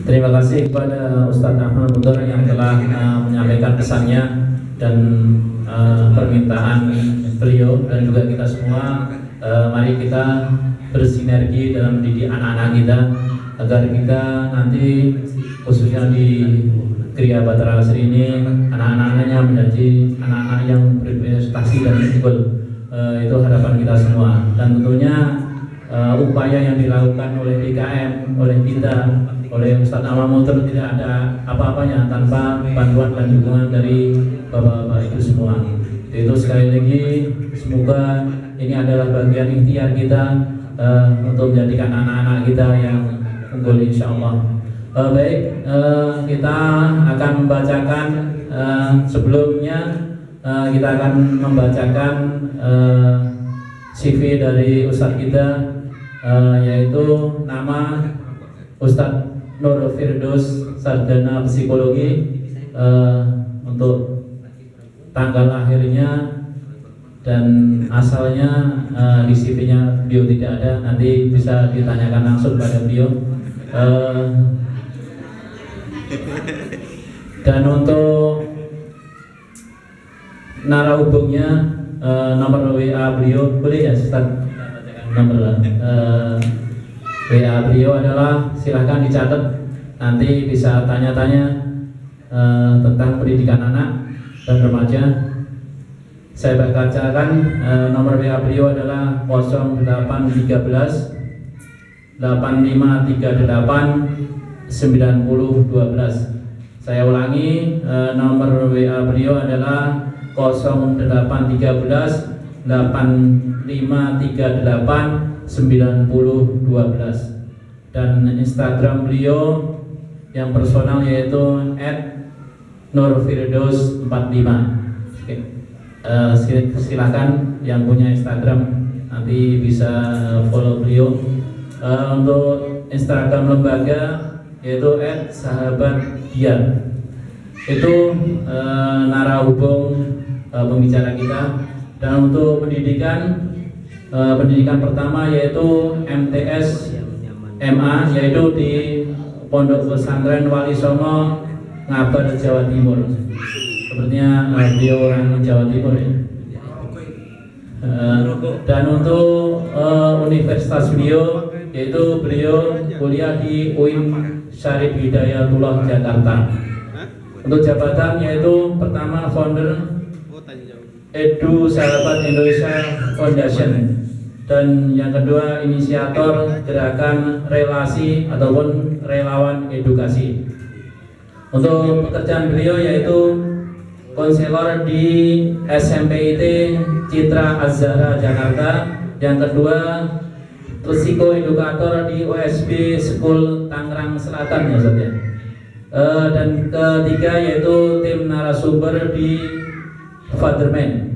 Terima kasih kepada Ustadz Ahmad Mundur yang telah menyampaikan pesannya dan permintaan beliau dan juga kita semua. Mari kita bersinergi dalam mendidik anak-anak kita agar kita nanti khususnya di Kriya Batra Asri ini anak-anaknya menjadi anak-anak yang berprestasi dan unggul. Itu harapan kita semua dan tentunya upaya yang dilakukan oleh DKM, oleh kita, oleh Ustadz Ahmad Mundur tidak ada apa-apanya tanpa bantuan dan dukungan dari bapak-bapak itu semua. Itu sekali lagi semoga ini adalah bagian ikhtiar kita untuk menjadikan anak-anak kita yang unggul insya Allah. Baik, kita akan membacakan sebelumnya kita akan membacakan CV dari Ustadz kita, yaitu nama Ustadz Nur Firdaus, sarjana psikologi, untuk tanggal lahirnya dan asalnya di CV-nya beliau tidak ada, nanti bisa ditanyakan langsung pada beliau. Dan untuk narahubungnya, nomor WA beliau boleh ya Ustaz? Nomor WA beliau adalah, silahkan dicatat, nanti bisa tanya-tanya tentang pendidikan anak dan remaja. Saya bacakan nomor WA beliau adalah 0813 8538 9012. Saya ulangi, nomor WA beliau adalah 0813 8538 9012 dan Instagram beliau yang personal yaitu @nurfirdaus45. Silakan yang punya Instagram nanti bisa follow beliau. Untuk Instagram lembaga yaitu @sahabatdia. Itu narahubung pembicara kita. Dan untuk pendidikan pertama yaitu MTS MA, yaitu di Pondok Pesantren Wali Songo, Ngabar, Jawa Timur. Sepertinya beliau orang Jawa Timur ya. Dan untuk universitas beliau, yaitu beliau kuliah di UIN Syarif Hidayatullah Jakarta. Untuk jabatan yaitu pertama founder Edu Sahabat Indonesia Foundation, dan yang kedua inisiator gerakan relasi ataupun relawan edukasi. Untuk pekerjaan beliau yaitu konselor di SMPIT Citra Az-Zahra Jakarta, yang kedua psikoedukator di OSB School Tangerang Selatan ya Ustaz ya. Dan ketiga yaitu tim narasumber di Fatherman.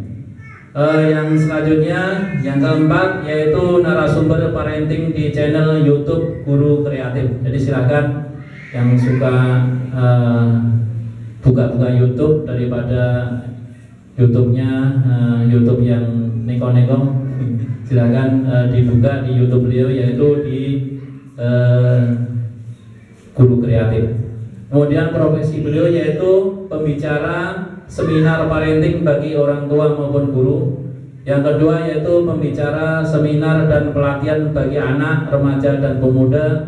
Yang selanjutnya, yang keempat yaitu narasumber parenting di channel YouTube Guru Kreatif. Jadi silakan yang suka buka-buka YouTube daripada YouTube-nya YouTube yang neko-neko, silakan dibuka di YouTube beliau yaitu di Guru Kreatif. Kemudian profesi beliau yaitu pembicara seminar parenting bagi orang tua maupun guru. Yang kedua yaitu pembicara seminar dan pelatihan bagi anak, remaja dan pemuda,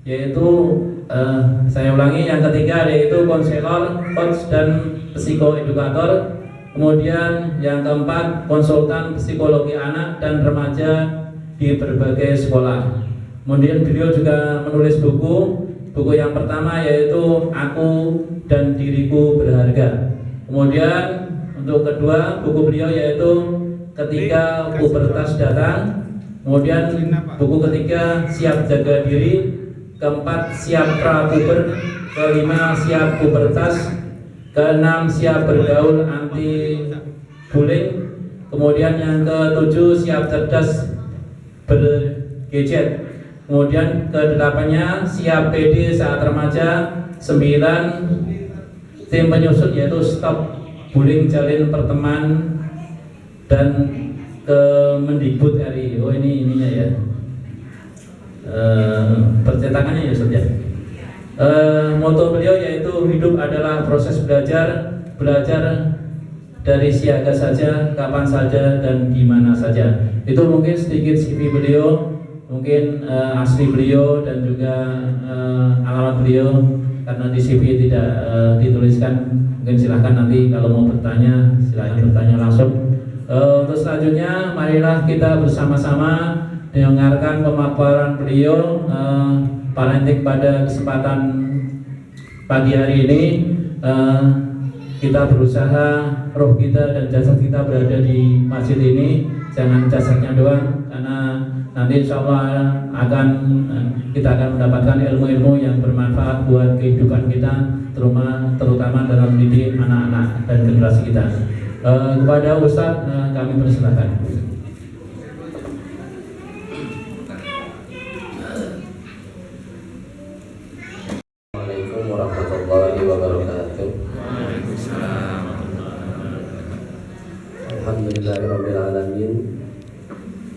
yaitu saya ulangi, yang ketiga yaitu konselor, coach dan psikoedukator. Kemudian yang keempat konsultan psikologi anak dan remaja di berbagai sekolah. Kemudian beliau juga menulis buku yang pertama yaitu Aku dan Diriku Berharga. Kemudian untuk kedua buku beliau yaitu Ketika Pubertas Datang. Kemudian buku ketiga Siap Jaga Diri. Keempat Siap Prapuber. Kelima Siap Pubertas. Keenam Siap Bergaul Anti Bullying. Kemudian yang ketujuh Siap Cerdas Bergadget. Kemudian ke-8-nya Siap PD Saat Remaja. 9 tim penyusun yaitu Stop Bullying Jalin Pertemanan dan Kemendikbud RI. Oh ini ininya ya, percetakannya ya Ustaz ya. Moto beliau yaitu hidup adalah proses belajar, belajar dari siaga saja, kapan saja dan di mana saja. Itu mungkin sedikit CV beliau, mungkin asli beliau dan juga alamat beliau. Karena di CV tidak dituliskan, mungkin silahkan nanti kalau mau bertanya silahkan bertanya langsung. Untuk selanjutnya, marilah kita bersama-sama mendengarkan pemaparan beliau parenting pada kesempatan pagi hari ini. Kita berusaha roh kita dan jasad kita berada di masjid ini, jangan jasadnya doang, karena nanti insya Allah kita akan mendapatkan ilmu-ilmu yang bermanfaat buat kehidupan kita, terutama dalam mendidik anak-anak dan generasi kita. Kepada Ustadz kami persilahkan. Assalamualaikum warahmatullahi wabarakatuh. Alhamdulillahirabbil alamin.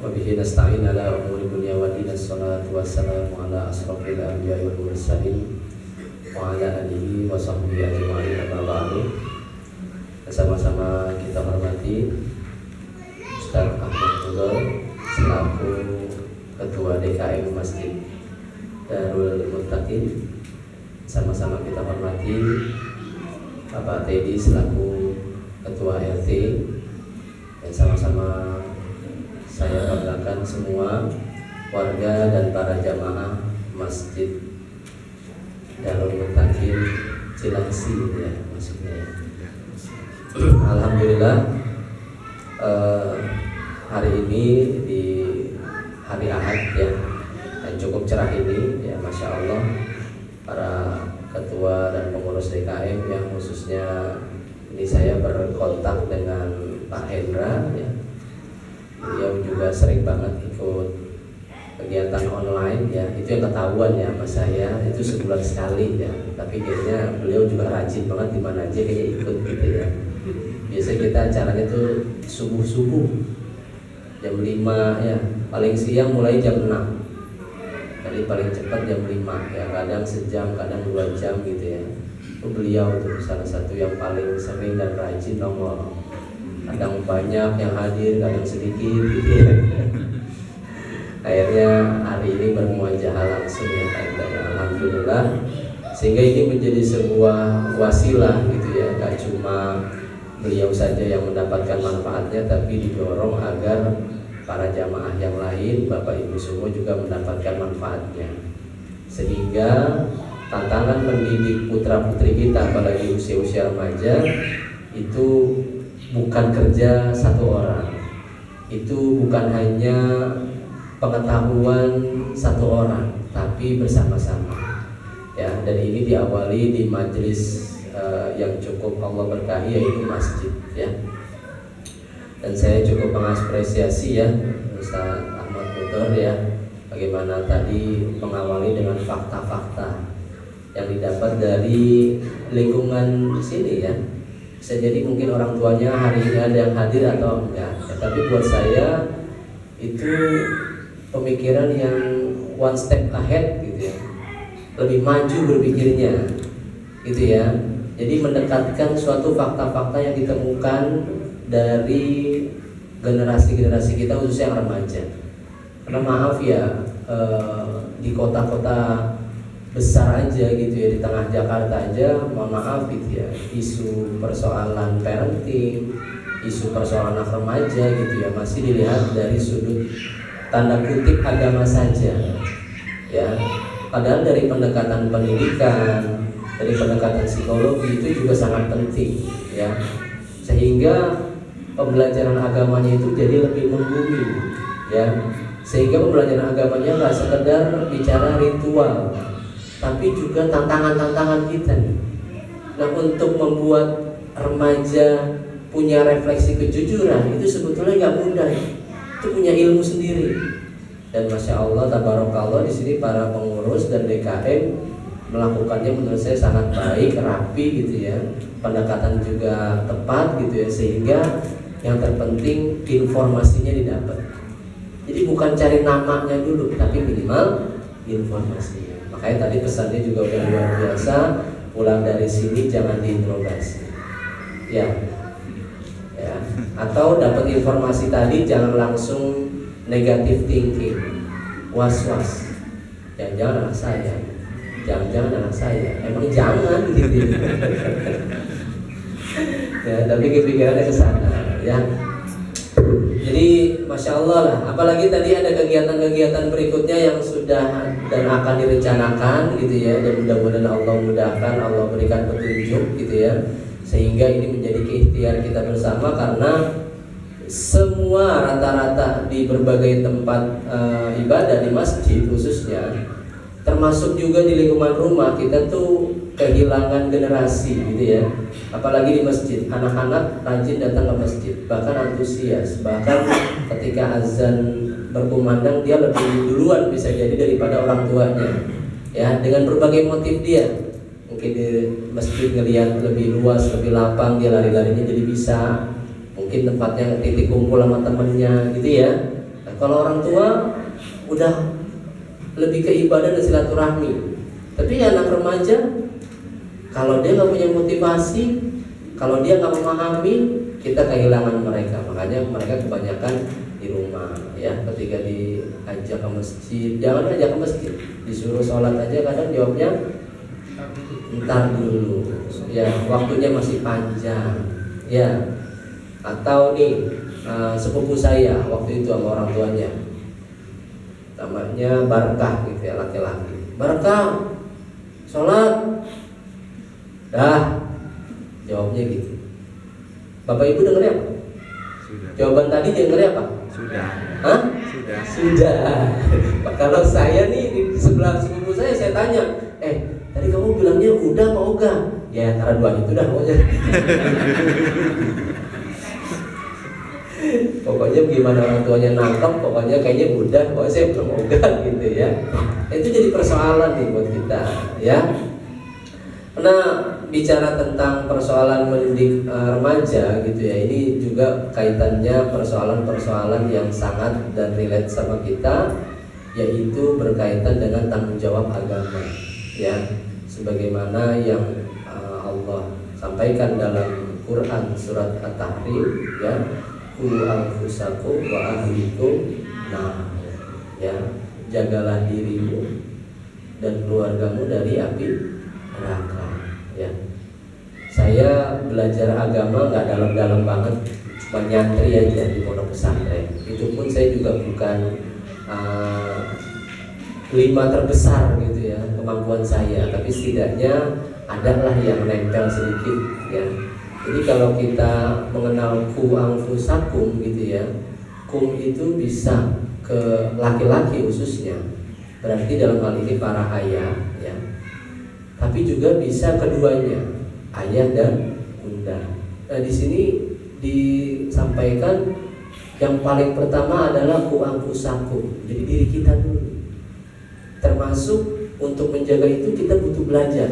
Wa bihi nasta'in ala umuri dunya wa din. Assalatu wassalamu ala asrofil anbiya'i wal mursalin wa ala alihi wa sahbihi ajma'in. Amma ba'du. Bersama-sama kita hormati Ustaz Ahmad Mudor selaku Ketua DKM Masjid Darul Muttaqin. Sama-sama kita hormati Bapak Teddy selaku Ketua RT, dan sama-sama saya banggakan semua warga dan para jamaah Masjid Darul Muttaqin Cilangsi ya maksudnya. Alhamdulillah hari ini di hari Ahad ya, yang cukup cerah ini ya, Masya Allah, para ketua dan pengurus DKM yang khususnya ini saya berkontak dengan Pak Hendra ya. Beliau juga sering banget ikut kegiatan online ya, itu yang ketahuan ya sama saya, itu sebulan sekali ya, tapi kayaknya beliau juga rajin banget di mana aja kayaknya ikut gitu ya. Biasanya kita acaranya tuh subuh-subuh jam 5 ya, paling siang mulai jam 6. Jadi paling cepat jam 5 ya, kadang sejam, kadang 2 jam gitu ya. Itu beliau tuh salah satu yang paling sering dan rajin nongol. Kadang banyak yang hadir, kadang sedikit gitu ya. Akhirnya hari ini bermuajah langsung ya, alhamdulillah. Sehingga ini menjadi sebuah wasilah gitu ya, gak cuma beliau saja yang mendapatkan manfaatnya, tapi didorong agar para jamaah yang lain, Bapak Ibu semua juga mendapatkan manfaatnya. Sehingga tantangan mendidik putra-putri kita, apalagi usia-usia remaja, itu bukan kerja satu orang. Itu bukan hanya pengetahuan satu orang, tapi bersama-sama. Ya, dan ini diawali di majelis yang cukup Allah berkahi, yaitu masjid ya. Dan saya cukup mengapresiasi ya Ustaz Ahmad Mudor ya, bagaimana tadi mengawali dengan fakta-fakta yang didapat dari lingkungan sini ya. Bisa jadi mungkin orang tuanya hari ini ada yang hadir atau enggak ya, tapi buat saya itu pemikiran yang one step ahead gitu ya, lebih maju berpikirnya gitu ya. Jadi mendekatkan suatu fakta-fakta yang ditemukan dari generasi-generasi kita, khususnya yang remaja. Karena maaf ya, di kota-kota besar aja gitu ya, di tengah Jakarta aja, mohon maaf gitu ya, isu persoalan parenting, isu persoalan anak remaja gitu ya, masih dilihat dari sudut tanda kutip agama saja ya. Padahal dari pendekatan pendidikan, dari pendekatan psikologi itu juga sangat penting ya, sehingga pembelajaran agamanya itu jadi lebih membumi ya, sehingga pembelajaran agamanya nggak sekedar bicara ritual, tapi juga tantangan-tantangan kita nih. Nah, untuk membuat remaja punya refleksi kejujuran itu sebetulnya nggak mudah, itu punya ilmu sendiri. Dan Masya Allah, tabarakallah, di sini para pengurus dan DKM melakukannya menurut saya sangat baik, rapi gitu ya, pendekatan juga tepat gitu ya, sehingga yang terpenting informasinya didapat. Jadi bukan cari namanya dulu, tapi minimal informasinya. Makanya tadi pesannya juga udah luar biasa. Pulang dari sini jangan diinterogasi, ya. Atau dapat informasi tadi jangan langsung negatif thinking, was-was. Jangan-jangan anak saya, jangan-jangan anak saya, emang jangan gitu. Ya, tapi kepikirannya ke sana, ya. Jadi masya Allah lah. Apalagi tadi ada kegiatan-kegiatan berikutnya yang sudah dan akan direncanakan gitu ya. Dan mudah-mudahan Allah mudahkan, Allah berikan petunjuk gitu ya. Sehingga ini menjadi ikhtiar kita bersama, karena semua rata-rata di berbagai tempat ibadah di masjid khususnya, termasuk juga di lingkungan rumah kita tuh kehilangan generasi gitu ya. Apalagi di masjid, anak-anak rajin datang ke masjid, bahkan antusias, bahkan ketika azan berkumandang dia lebih duluan bisa jadi daripada orang tuanya, ya, dengan berbagai motif dia. Mungkin di masjid ngelihat lebih luas, lebih lapang, dia lari-larinya jadi bisa. Mungkin tempatnya titik kumpul sama temennya gitu ya. Nah, kalau orang tua udah lebih ke ibadah dan silaturahmi. Tapi anak remaja, kalau dia nggak punya motivasi, kalau dia nggak memahami, kita kehilangan mereka. Makanya mereka kebanyakan di rumah, ya. Ketika diajak ke masjid, jangan ajak ke masjid, disuruh sholat aja kadang jawabnya ntar dulu, ya, waktunya masih panjang, ya. Atau nih sepupu saya waktu itu sama orang tuanya, namanya Barkah gitu ya, laki-laki. Barkah, sholat. Dah, jawabnya gitu. Bapak ibu dengernya apa? Sudah. Jawaban tadi dengernya apa? Sudah. Hah? Sudah. Sudah. Kalau saya nih di sebelah sepupu saya tanya, tadi kamu bilangnya udah mau enggak? Ya antara dua itu dah pokoknya. Pokoknya gimana orang tuanya nangkep, pokoknya kayaknya udah, pokoknya saya belum enggak gitu ya. Itu jadi persoalan nih buat kita, ya. Nah, bicara tentang persoalan mendidik remaja gitu ya, ini juga kaitannya persoalan-persoalan yang sangat dan relate sama kita, yaitu berkaitan dengan tanggung jawab agama, ya, sebagaimana yang Allah sampaikan dalam Quran surat At-Tahrim, ya, qu anfusakum wa ahlikum, nah, ya, jagalah dirimu dan keluargamu dari api neraka, ya. Saya belajar agama nggak dalam-dalam banget, cuma nyantri aja di pondok pesantren. Itu pun saya juga bukan 5 terbesar gitu ya kemampuan saya, tapi setidaknya adalah yang nempel sedikit, ya. Jadi kalau kita mengenal qu anfusakum gitu ya, kum itu bisa ke laki-laki khususnya, berarti dalam hal ini para ayah, ya. Tapi juga bisa keduanya, ayah dan bunda. Nah, di sini disampaikan yang paling pertama adalah qu anfusakum, jadi diri kita dulu. Termasuk untuk menjaga itu kita butuh belajar.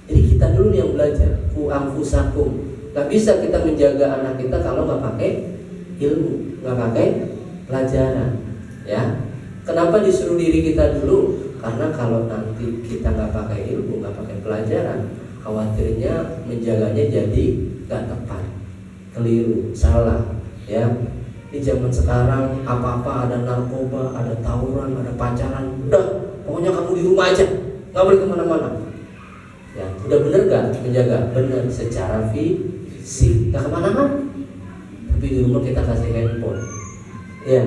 Jadi kita dulu yang belajar, qu anfusakum. Gak bisa kita menjaga anak kita kalau nggak pakai ilmu, nggak pakai pelajaran, ya. Kenapa disuruh diri kita dulu? Karena kalau nanti kita nggak pakai ilmu, nggak pakai pelajaran, khawatirnya menjaganya jadi nggak tepat, keliru, salah, ya. Di zaman sekarang apa-apa ada narkoba, ada tawuran, ada pacaran, udah, pokoknya kamu di rumah aja, nggak boleh kemana-mana. Ya, udah bener gak menjaga? Bener secara fisik, nggak kemana-mana. Tapi di rumah kita kasih handphone, ya,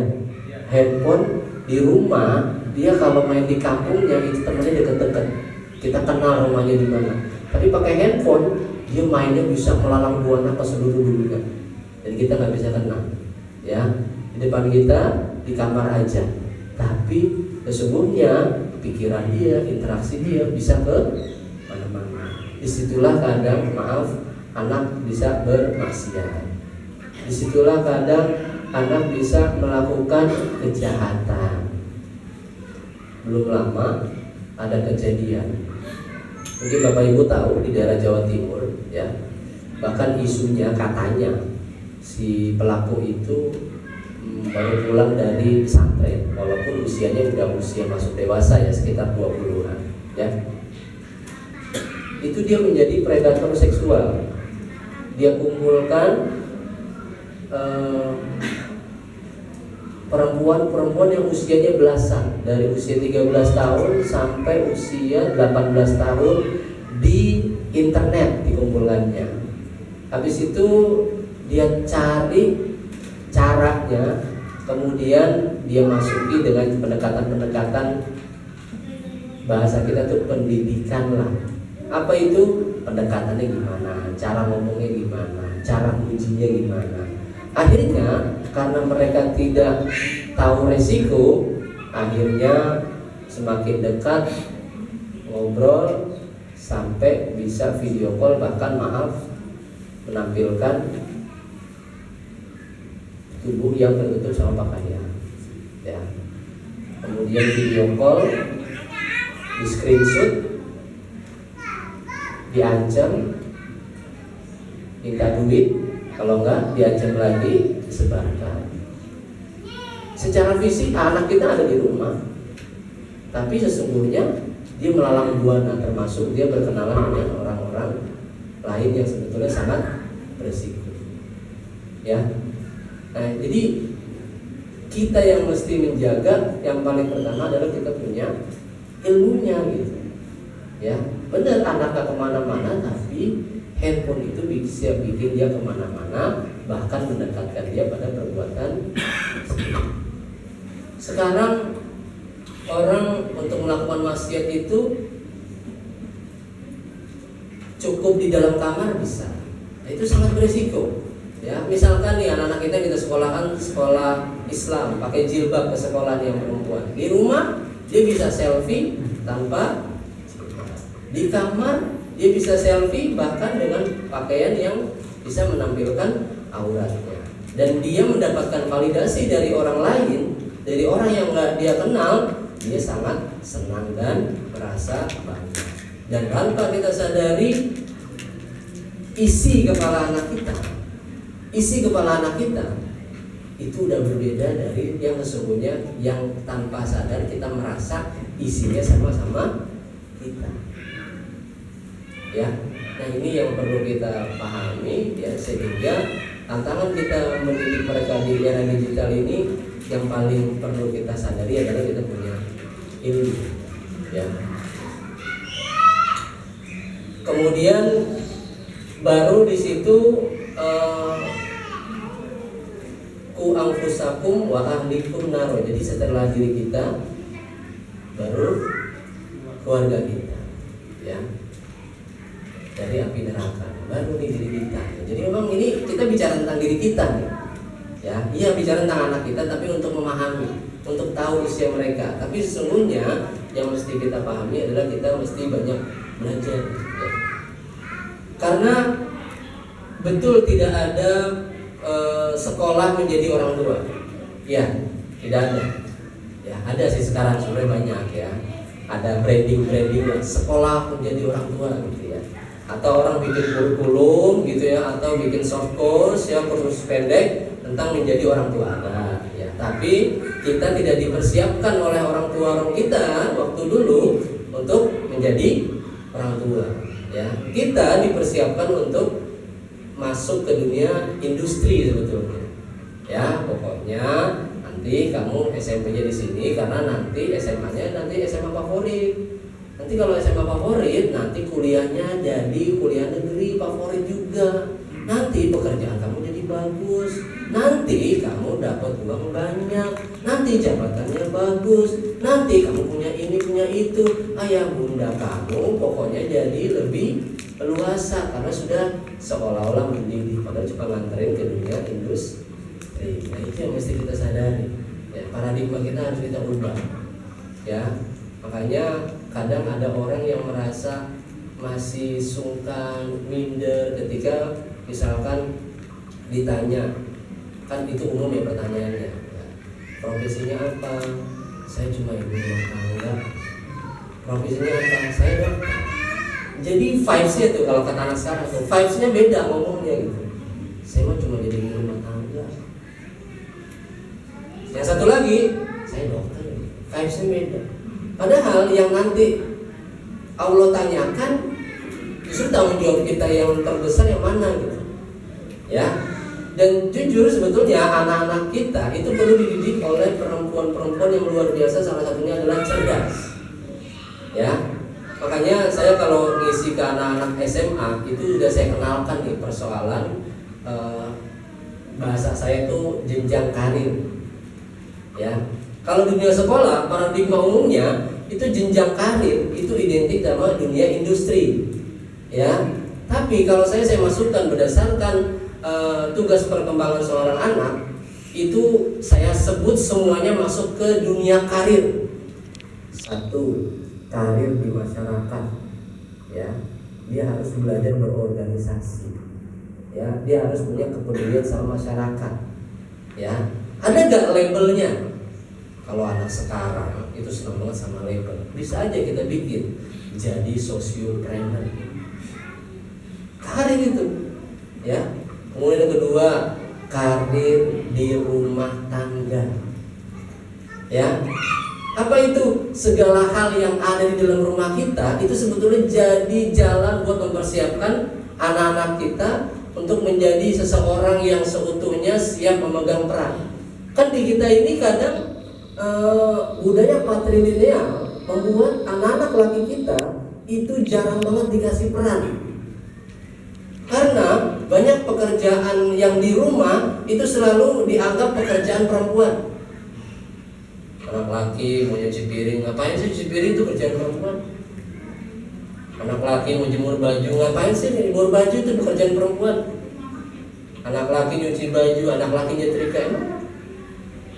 handphone di rumah. Dia kalau main di kampungnya itu temennya deket-deket, kita kenal rumahnya di mana. Tapi pakai handphone dia mainnya bisa melalang buana ke seluruh dunia, dan kita nggak bisa kenal, ya. Di depan kita di kamar aja, tapi sesungguhnya pikiran dia, interaksi dia bisa ke mana-mana. Disitulah kadang, maaf, anak bisa bermaksiat. Disitulah kadang anak bisa melakukan kejahatan. Belum lama ada kejadian, mungkin Bapak Ibu tahu, di daerah Jawa Timur, ya. Bahkan isunya katanya si pelaku itu baru pulang dari pesantren, walaupun usianya udah usia masuk dewasa ya, sekitar 20-an ya. Itu dia menjadi predator seksual. Dia kumpulkan perempuan-perempuan yang usianya belasan, dari usia 13 tahun sampai usia 18 tahun di internet dikumpulkannya. Habis itu dia cari caranya, kemudian dia masuki dengan pendekatan-pendekatan, bahasa kita tuh pendidikan lah. Apa itu? Pendekatannya gimana, cara ngomongnya gimana, cara ujinya gimana. Akhirnya karena mereka tidak tahu resiko, akhirnya semakin dekat ngobrol sampai bisa video call, bahkan maaf menampilkan tubuh yang tertutup sama pakaian ya. Kemudian video call, di screenshot, diancam minta duit, kalau enggak diancam lagi disebarkan. Secara fisik anak kita ada di rumah, tapi sesungguhnya dia melalang buana, termasuk dia berkenalan dengan orang-orang lain yang sebetulnya sangat berisiko ya. Nah, jadi kita yang mesti menjaga, yang paling pertama adalah kita punya ilmunya gitu ya. Benar anak gak kemana-mana, tapi handphone itu bisa bikin dia kemana-mana, bahkan mendekatkan dia pada perbuatan. Sekarang orang untuk melakukan maksiat itu cukup di dalam kamar bisa. Nah, itu sangat berisiko. Ya, misalkan nih anak-anak kita sekolahan sekolah Islam, pakai jilbab ke sekolah yang perempuan. Di rumah dia bisa selfie tanpa jilbab. Di kamar dia bisa selfie bahkan dengan pakaian yang bisa menampilkan auratnya. Dan dia mendapatkan validasi dari orang lain, dari orang yang nggak dia kenal, dia sangat senang dan merasa bangga. Dan tanpa kita sadari, isi kepala anak kita itu udah berbeda dari yang sesungguhnya, yang tanpa sadar kita merasa isinya sama-sama kita ya. Nah, ini yang perlu kita pahami ya, sehingga tantangan kita mendidik mereka di era digital ini, yang paling perlu kita sadari adalah kita punya ilmu ya. Kemudian baru di situ ku anfusakum wa ahlikum naro. Jadi setelah diri kita baru keluarga kita ya, dari api neraka, baru di diri kita. Jadi memang ini kita bicara tentang diri kita nih ya. Iya, bicara tentang anak kita, tapi untuk memahami, untuk tahu usia mereka. Tapi sesungguhnya yang mesti kita pahami adalah kita mesti banyak belajar ya. Karena betul tidak ada sekolah menjadi orang tua ya, tidak ada ya. Ada sih sekarang sebenarnya banyak ya, ada branding yang sekolah menjadi orang tua gitu ya, atau orang bikin kurikulum gitu ya, atau bikin soft course ya, kursus pendek tentang menjadi orang tua ada ya. Tapi kita tidak dipersiapkan oleh orang tua kita waktu dulu untuk menjadi orang tua ya. Kita dipersiapkan untuk masuk ke dunia industri sebetulnya ya. Pokoknya nanti kamu SMP-nya di sini, karena nanti SMA-nya nanti SMA favorit. Nanti kalau SMA favorit, nanti kuliahnya jadi kuliah negeri favorit juga. Nanti pekerjaan kamu jadi bagus, nanti kamu dapat uang banyak, nanti jabatannya bagus, nanti kamu punya ini punya itu. Ayah bunda kamu pokoknya jadi lebih leluasa karena sudah seolah-olah mendidik, padahal cuma nganterin ke dunia industri. Nah, itu yang mesti kita sadari ya, paradigma kita harus kita ubah ya. Makanya kadang ada orang yang merasa masih sungkan, minder ketika misalkan ditanya, kan itu umum ya pertanyaannya ya, profesinya apa? Saya cuma ibu rumah tangga. Profesinya apa? Saya dokter. Jadi vibes-nya tuh, kalau kata anak sekarang tuh vibes-nya beda ngomongnya gitu. Saya mah cuma jadi ibu rumah tangga. Yang satu lagi, saya dokter, vibes-nya beda. Padahal yang nanti Allah tanyakan justru tanggung jawab kita yang terbesar yang mana gitu. Ya. Dan jujur sebetulnya anak-anak kita itu perlu dididik oleh perempuan-perempuan yang luar biasa, salah satunya adalah cerdas. Ya. Makanya saya kalau ngisi ke anak-anak SMA itu sudah saya kenalkan nih persoalan bahasa saya itu jenjang karir. Ya. Kalau dunia sekolah paradigma umumnya itu jenjang karir itu identik sama dunia industri. Ya. Tapi kalau saya masukkan berdasarkan tugas perkembangan seorang anak itu saya sebut semuanya masuk ke dunia karir. Satu, karir di masyarakat, ya, dia harus belajar berorganisasi, ya, dia harus punya kepedulian sama masyarakat, ya. Ada gak labelnya? Kalau anak sekarang itu senang banget sama label, bisa aja kita bikin jadi sosiopreneur, karir itu, ya. Kemudian yang kedua, karir di rumah tangga, ya. Apa itu? Segala hal yang ada di dalam rumah kita itu sebetulnya jadi jalan buat mempersiapkan anak-anak kita untuk menjadi seseorang yang seutuhnya siap memegang peran. Kan di kita ini kadang budaya patrilineal membuat anak-anak laki kita itu jarang banget dikasih peran. Karena banyak pekerjaan yang di rumah itu selalu dianggap pekerjaan perempuan. Anak laki mau nyuci piring, ngapain sih nyuci piring itu kerjaan perempuan. Anak laki mau jemur baju, ngapain sih jemur baju itu pekerjaan perempuan. Anak laki nyuci baju, anak laki nyetrika,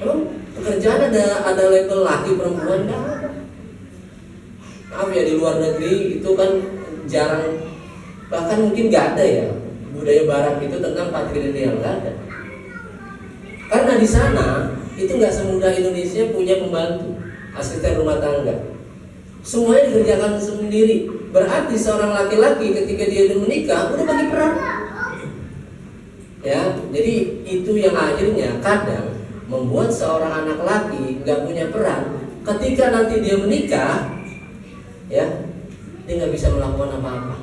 emang pekerjaan ada label laki perempuan? Enggak ada. Maaf ya, di luar negeri itu kan jarang, bahkan mungkin nggak ada ya budaya barat itu tentang patrilineal, nggak ada. Karena di sana itu nggak semudah Indonesia punya pembantu asisten rumah tangga, semuanya dikerjakan sendiri. Berarti seorang laki-laki ketika dia udah menikah udah bagi peran, ya. Jadi itu yang akhirnya kadang membuat seorang anak laki nggak punya peran. Ketika nanti dia menikah, ya, dia nggak bisa melakukan apa-apa.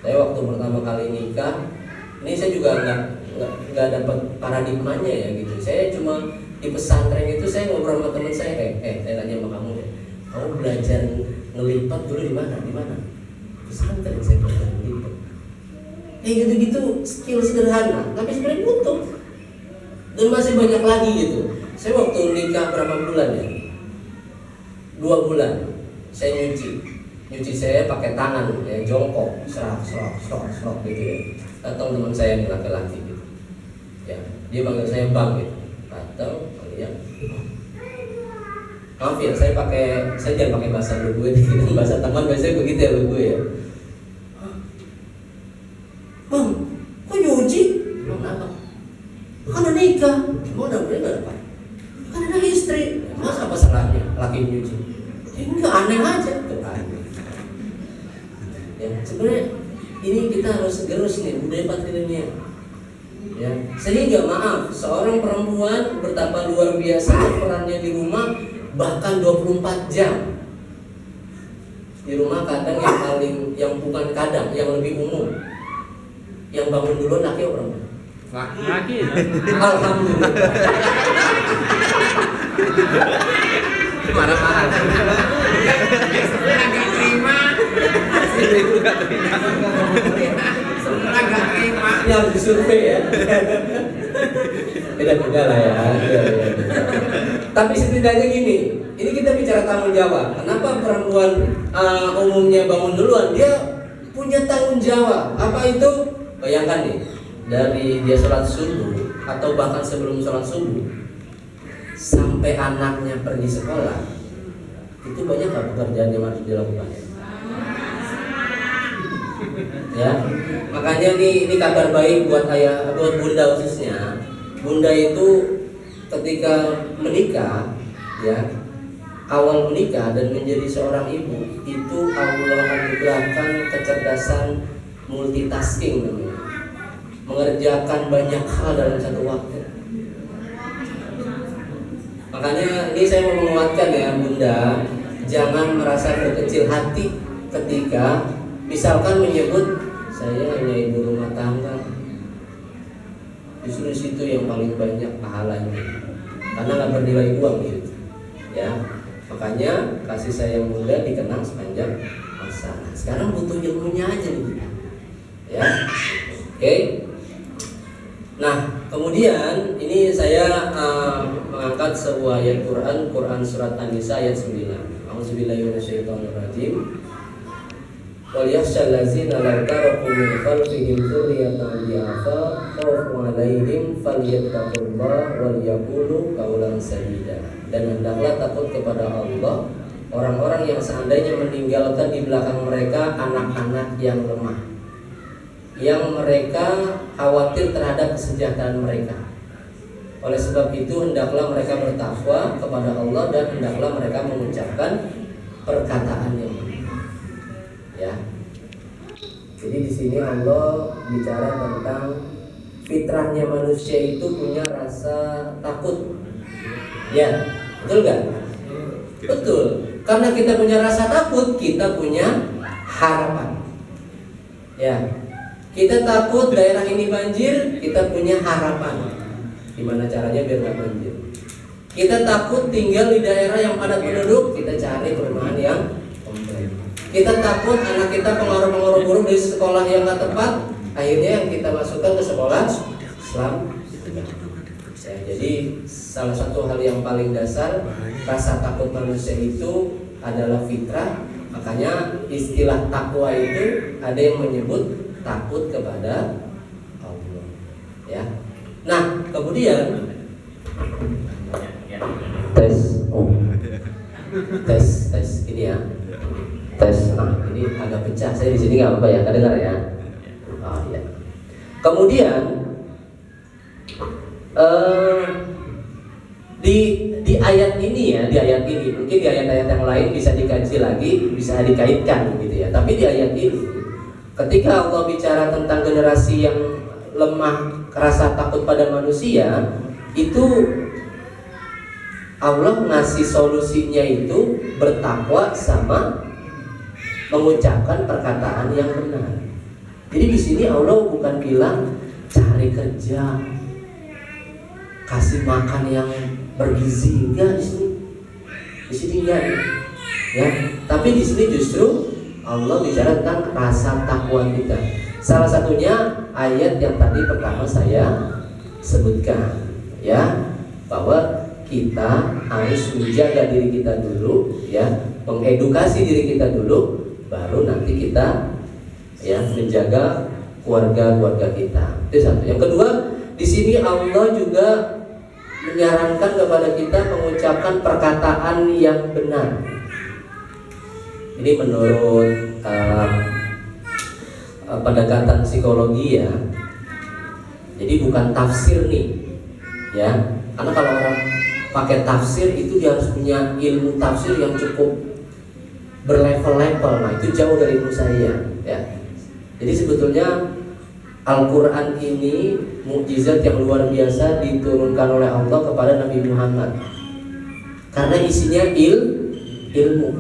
Saya waktu pertama kali nikah, ini saya juga nggak dapat paradigmanya ya gitu. Saya cuma di pesantren itu saya ngobrol sama teman saya, saya tanya sama kamu deh, kamu belajar ngelipat dulu di mana? Di mana? Pesantren saya belajar ngelipat. Gitu-gitu skill sederhana, tapi sebenarnya butuh. Dan masih banyak lagi gitu. Saya waktu nikah berapa bulan ya? 2 bulan. Saya nyuci saya pakai tangan ya, jongkok, serok gitu ya. Datang teman saya yang laki-laki gitu, ya, dia panggil saya bang gitu. Datang, ya, maaf ya, saya jangan pakai bahasa lu gue, bahasa teman biasanya begitu ya lu gue ya. Bang, kok nyuci? Emang apa? Kan udah nikah, mau udah apa? Kan ada istri, masa apa salahnya laki nyuci? Enggak, aneh aja tuh aneh. Ya, sebenarnya ini kita harus gerus nih budaya patrilineal. Ya, sehingga maaf, seorang perempuan betapa luar biasa perannya di rumah bahkan 24 jam. Di rumah kadang yang bukan kadang, yang lebih umum. Yang bangun duluan laki atau perempuan? Laki. Alhamdulillah. Marah-marah. Enggak terima. Itu enggak terima. Enggak terima. Yang disurvei ya. Beda-beda lah ya. Tapi setidaknya gini, ini kita bicara tanggung jawab. Kenapa perempuan umumnya bangun duluan? Dia punya tanggung jawab. Apa itu? Bayangkan nih, dari dia sholat subuh atau bahkan sebelum sholat subuh sampai anaknya pergi sekolah, itu banyak gak pekerjaan yang harus dilakukan? Ya, makanya ini kabar baik buat ayah, buat bunda khususnya. Bunda itu ketika menikah, ya, awal menikah dan menjadi seorang ibu, itu Allah anugerahkan kecerdasan multitasking namanya, mengerjakan banyak hal dalam satu waktu. Makanya ini saya mau menguatkan ya Bunda, jangan merasa berkecil hati ketika misalkan menyebut saya hanya ibu rumah tangga. Justru situ yang paling banyak pahalanya, karena nggak bernilai uang gitu. Ya, makanya kasih sayang Bunda dikenang sepanjang masa. Sekarang butuh ilmunya aja nih, ya. Oke. Nah, kemudian ini saya mengangkat sebuah ayat Quran surat An-Nisa ayat 9. A'udzubillahi minasyaitonirrajim. Wal yakhshal ladzina law taraku min khalfihim dzurriyyatan dhi'afa khawfun 'alaihim falyattaqullaha wal yaqulu qawlan sadida. Dan hendaklah takut kepada Allah orang-orang yang seandainya meninggalkan di belakang mereka anak-anak yang lemah, yang mereka khawatir terhadap kesejahteraan mereka. Oleh sebab itu hendaklah mereka bertakwa kepada Allah dan hendaklah mereka mengucapkan perkataan yang benar. Ya. Jadi di sini Allah bicara tentang fitrahnya manusia itu punya rasa takut. Ya, betul nggak? Betul. Karena kita punya rasa takut, kita punya harapan. Ya. Kita takut daerah ini banjir, kita punya harapan. Gimana caranya biar nggak banjir? Kita takut tinggal di daerah yang padat penduduk, kita cari perumahan yang kompleks. Kita takut anak kita pengaruh-pengaruh buruk di sekolah yang nggak tepat, akhirnya yang kita masukkan ke sekolah Islam. Ya, jadi salah satu hal yang paling dasar, rasa takut manusia itu adalah fitrah. Makanya istilah takwa itu ada yang menyebut takut kepada Allah. Ya. Nah, kemudian tes ini ya. Ini agak pecah. Saya di sini nggak apa-apa ya, kedengar ya. Oh ya. Kemudian di ayat ini ya, di ayat ini mungkin di ayat-ayat yang lain bisa dikaji lagi, bisa dikaitkan gitu ya. Tapi di ayat ini, ketika Allah bicara tentang generasi yang lemah, rasa takut pada manusia, itu Allah ngasih solusinya itu bertakwa sama mengucapkan perkataan yang benar. Jadi di sini Allah bukan bilang cari kerja, kasih makan yang bergizi, enggak di sini. Di sini enggak ya. Tapi di sini justru Allah bicara tentang rasa takwa kita. Salah satunya ayat yang tadi pertama saya sebutkan, ya, bahwa kita harus menjaga diri kita dulu, ya, mengedukasi diri kita dulu, baru nanti kita ya menjaga keluarga kita. Itu satu. Yang kedua, di sini Allah juga menyarankan kepada kita mengucapkan perkataan yang benar. Ini menurut pendekatan psikologi ya. Jadi bukan tafsir nih, ya. Karena kalau orang pakai tafsir itu dia harus punya ilmu tafsir yang cukup berlevel-level. Nah, itu jauh dari ilmu saya, ya. Jadi sebetulnya Al-Quran ini mukjizat yang luar biasa diturunkan oleh Allah kepada Nabi Muhammad. Karena isinya ilmu.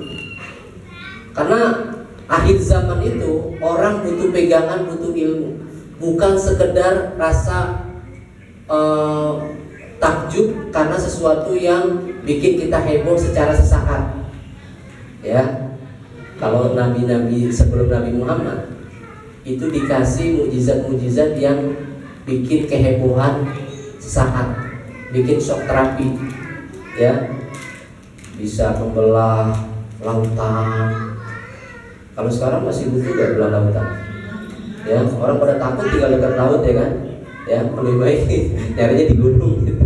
Karena akhir zaman itu orang butuh pegangan, butuh ilmu, bukan sekedar rasa takjub karena sesuatu yang bikin kita heboh secara sesaat. Ya, kalau nabi-nabi sebelum Nabi Muhammad itu dikasih mukjizat-mukjizat yang bikin kehebohan sesaat, bikin shock terapi, ya, bisa membelah lautan. Kalau sekarang masih butuh gak belah lautan? Ya, orang pada takut tinggal dekat laut ya kan? Ya, lebih baik nyarinya di gunung gitu.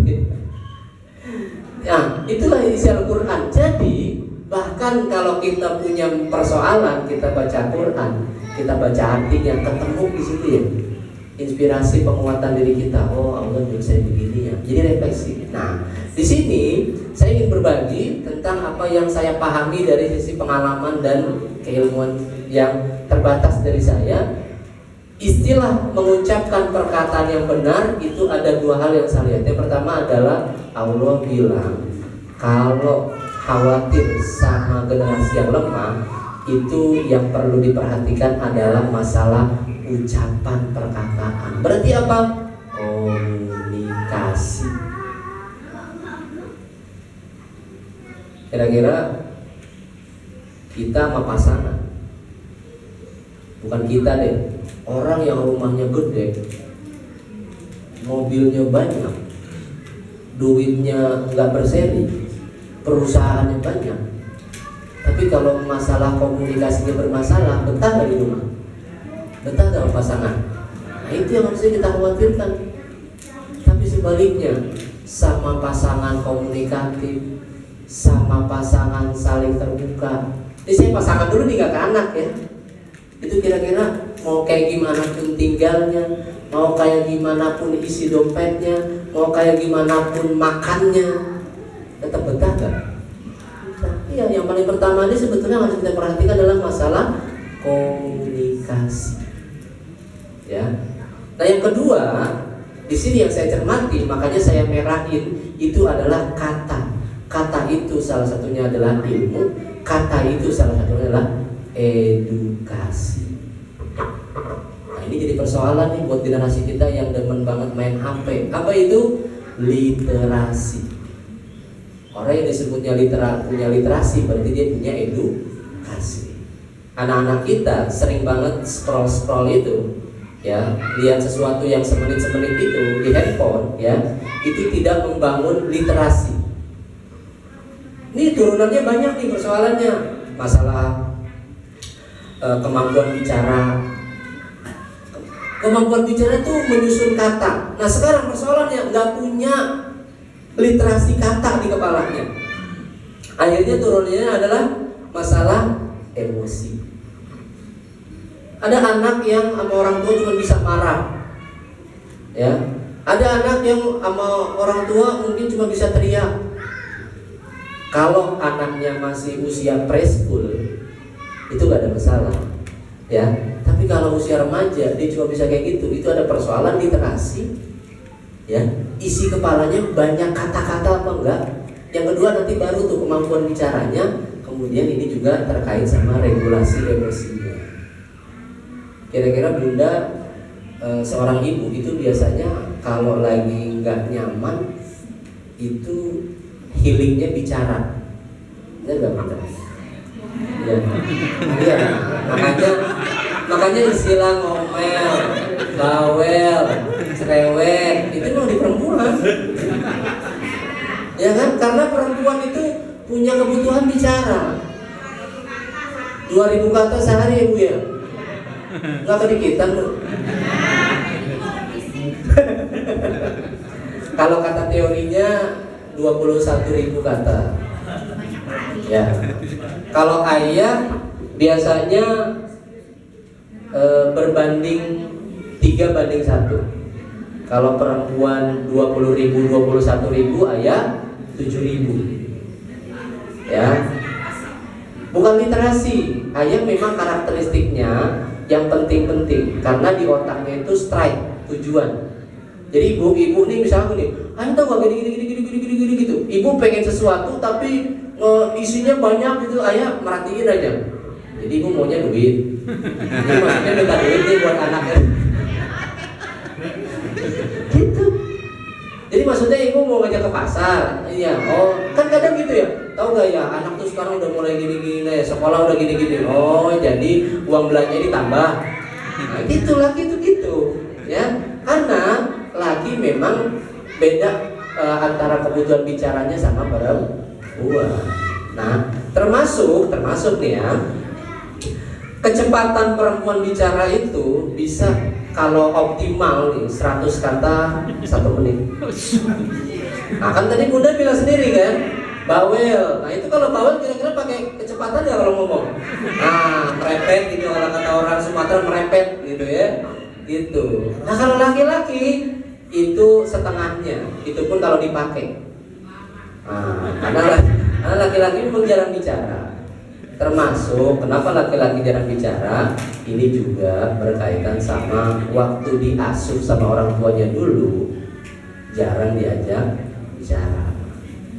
Nah, itulah isi Al-Quran. Jadi bahkan kalau kita punya persoalan, kita baca Quran, kita baca artinya, ketemu di situ ya inspirasi penguatan diri kita. Oh, Allah menurut saya begini ya. Jadi refleksi. Nah, di sini saya ingin berbagi tentang apa yang saya pahami dari sisi pengalaman dan keilmuan yang terbatas dari saya. Istilah mengucapkan perkataan yang benar itu ada dua hal yang saya lihat. Yang pertama adalah Allah bilang Kalau khawatir sama generasi yang lemah, itu yang perlu diperhatikan adalah masalah ucapan perkataan. Berarti apa? Komunikasi. Kira-kira kita sama pasangan, bukan kita deh, orang yang rumahnya gede, mobilnya banyak, duitnya nggak berseri, perusahaannya banyak, tapi kalau masalah komunikasinya bermasalah, betah nggak di rumah? Betah nggak pasangan? Nah, itu yang harusnya kita khawatirkan. Tapi sebaliknya, sama pasangan komunikatif, sama pasangan saling terbuka. Ini saya pasangan dulu nih, nggak ke anak ya. Itu kira-kira mau kayak gimana pun tinggalnya, mau kayak gimana pun isi dompetnya, mau kayak gimana pun makannya, tetap betah gak? Tapi yang paling pertama ini sebetulnya harus kita perhatikan adalah masalah komunikasi. Ya. Nah yang kedua, di sini yang saya cermati, makanya saya merahin, itu adalah kata. Kata itu salah satunya adalah ilmu, kata itu salah satunya adalah edukasi. Nah ini jadi persoalan nih buat generasi kita yang demen banget main HP. Apa itu? Literasi. Orang yang disebutnya punya literasi berarti dia punya edukasi. Anak-anak kita sering banget scroll itu, ya, lihat sesuatu yang semenit-semenit itu di handphone, ya, itu tidak membangun literasi. Ini turunannya banyak nih persoalannya, masalah kemampuan bicara. Kemampuan bicara itu menyusun kata. Nah sekarang persoalannya nggak punya literasi kata di kepalanya. Akhirnya turunnya adalah masalah emosi. Ada anak yang sama orang tua cuma bisa marah, ya. Ada anak yang sama orang tua mungkin cuma bisa teriak. Kalau anaknya masih usia preschool, itu gak ada masalah, ya. Tapi kalau usia remaja dia cuma bisa kayak gitu, itu ada persoalan literasi, ya. Isi kepalanya banyak kata-kata apa enggak. Yang kedua nanti baru tuh kemampuan bicaranya. Kemudian ini juga terkait sama regulasi emosinya. Kira-kira Bunda, seorang ibu itu biasanya kalau lagi nggak nyaman itu healingnya bicara, benar nggak Bunda? Ya, iya. Makanya istilah ngomel, bawel, cerewet itu mau di perempuan, ya kan? Karena perempuan itu punya kebutuhan bicara. 2000 kata sehari ya Bu ya, nggak kedikitan Bu. Kalau kata teorinya 21.000 kata. Ya. Kalau ayah biasanya berbanding 3:1. Kalau perempuan 20.000, 21.000, ayah 7.000. Ya. Bukan literasi. Ayah memang karakteristiknya yang penting-penting karena di otaknya itu strike, tujuan. Jadi ibu-ibu nih misalnya nih, ayah tahu gak gini gitu. Ibu pengen sesuatu tapi isinya banyak gitu, ayah merhatiin aja. Jadi ibu maunya duit. Ini maksudnya minta duit nih buat anaknya. Gitu. Jadi maksudnya ibu mau ngajak ke pasar, iya. Oh, kan kadang gitu ya. Tahu gak ya, anak tuh sekarang udah mulai gini-gini, sekolah udah gini-gini. Oh, jadi uang belanjanya ditambah. Nah, gitu lagi tuh gitu, ya. Karena lagi memang beda antara kebutuhan bicaranya sama perempuan. Nah, termasuk nih ya, kecepatan perempuan bicara itu bisa kalau optimal nih 100 kata 1 menit. Nah kan tadi Bunda bilang sendiri kan, bawel. Nah itu kalau bawel kira-kira pakai kecepatan nggak kalau ngomong? Nah merepet gitu, kalau kata orang Sumatera merepet gitu ya, gitu. Nah kalau laki-laki itu setengahnya, itu pun kalau dipakai. Nah, karena laki-laki memang jarang bicara. Termasuk kenapa laki-laki jarang bicara, ini juga berkaitan sama waktu diasuh sama orang tuanya dulu, jarang diajak bicara.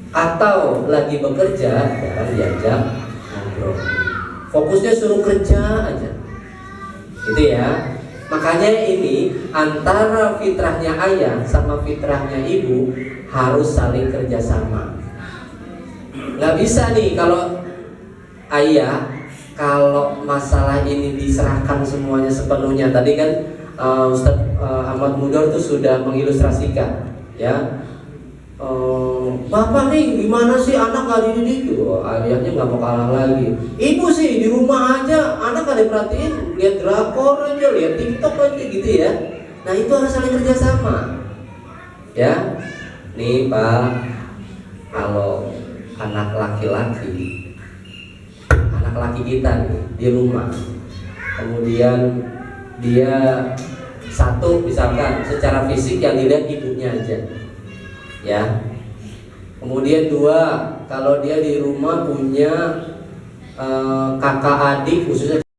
atau lagi bekerja, jangan diajak ngobrol. Fokusnya suruh kerja aja, gitu ya. Makanya ini antara fitrahnya ayah sama fitrahnya ibu harus saling kerjasama. Nggak bisa nih kalau ayah, kalau masalah ini diserahkan semuanya sepenuhnya. Tadi kan Ustadz Ahmad Mudor tuh sudah mengilustrasikan, ya. Bapak nih gimana sih anak nggak dididik? Ayahnya nggak mau kalah lagi. Ibu sih di rumah aja, anak nggak diperhatiin, lihat drakor aja, lihat TikTok aja gitu ya. Nah itu harus saling kerjasama, ya. Nih Pak, kalau anak laki-laki, anak laki kita nih di rumah, kemudian dia satu misalkan secara fisik yang dilihat ibunya aja, ya. Kemudian dua, kalau dia di rumah punya kakak adik khususnya